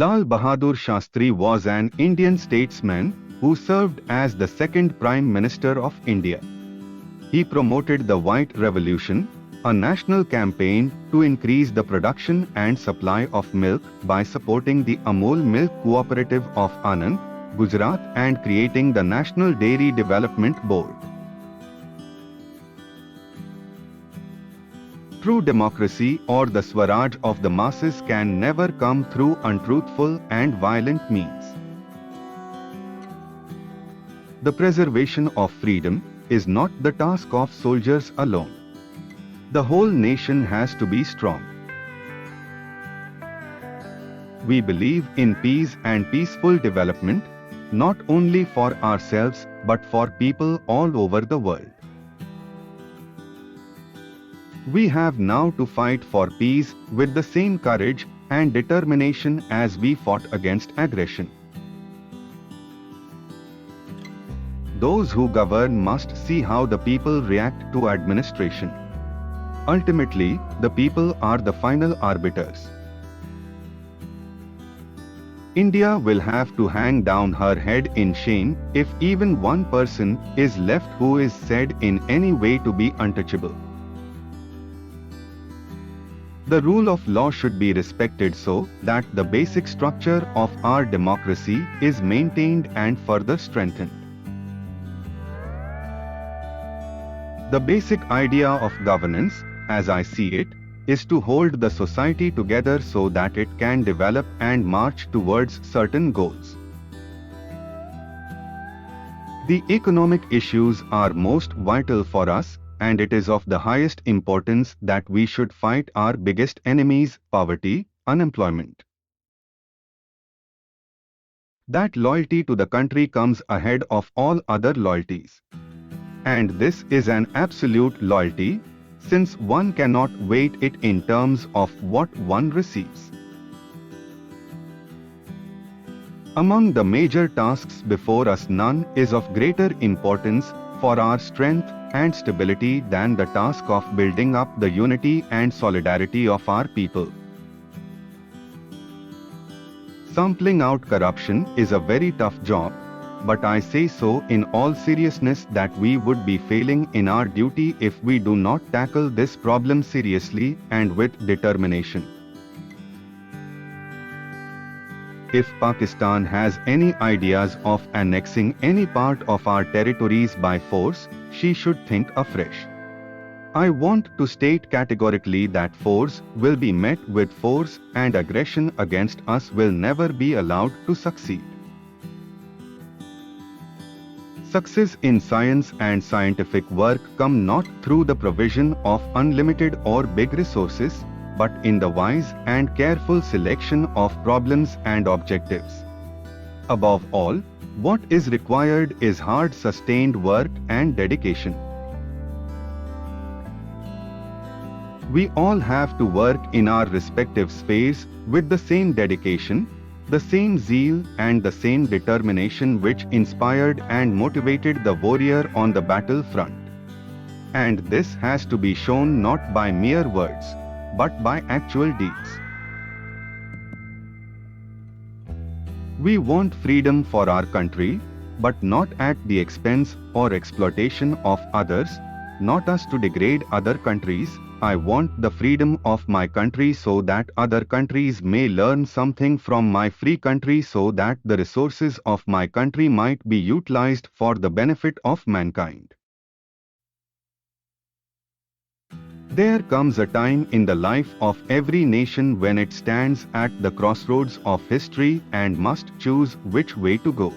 Lal Bahadur Shastri was an Indian statesman who served as the second Prime Minister of India. He promoted the White Revolution, a national campaign to increase the production and supply of milk by supporting the Amul milk co-operative of Anand, Gujarat, and creating the National Dairy Development Board. True democracy or the Swaraj of the masses can never come through untruthful and violent means. The preservation of freedom is not the task of soldiers alone. The whole nation has to be strong. We believe in peace and peaceful development, not only for ourselves but for people all over the world. We have now to fight for peace with the same courage and determination as we fought against aggression. Those who govern must see how the people react to administration. Ultimately, the people are the final arbiters. India will have to hang down her head in shame if even one person is left who is said in any way to be untouchable. The rule of law should be respected so that the basic structure of our democracy is maintained and further strengthened. The basic idea of governance, as I see it, is to hold the society together so that it can develop and march towards certain goals. The economic issues are most vital for us, and it is of the highest importance that we should fight our biggest enemies, poverty, unemployment. That loyalty to the country comes ahead of all other loyalties. And this is an absolute loyalty, since one cannot weight it in terms of what one receives. Among the major tasks before us, none is of greater importance for our strength and stability than the task of building up the unity and solidarity of our people. Sampling out corruption is a very tough job, but I say so in all seriousness that we would be failing in our duty if we do not tackle this problem seriously and with determination. If Pakistan has any ideas of annexing any part of our territories by force, she should think afresh. I want to state categorically that force will be met with force and aggression against us will never be allowed to succeed. Success in science and scientific work come not through the provision of unlimited or big resources, but in the wise and careful selection of problems and objectives. Above all, what is required is hard sustained work and dedication. We all have to work in our respective spheres with the same dedication, the same zeal and the same determination which inspired and motivated the warrior on the battlefront. And this has to be shown not by mere words, but by actual deeds. We want freedom for our country, but not at the expense or exploitation of others, not us to degrade other countries. I want the freedom of my country so that other countries may learn something from my free country so that the resources of my country might be utilized for the benefit of mankind. There comes a time in the life of every nation when it stands at the crossroads of history and must choose which way to go.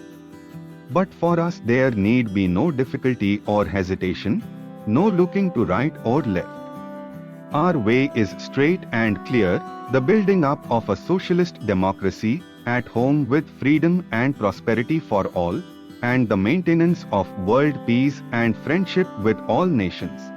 But for us there need be no difficulty or hesitation, no looking to right or left. Our way is straight and clear, the building up of a socialist democracy at home with freedom and prosperity for all, and the maintenance of world peace and friendship with all nations.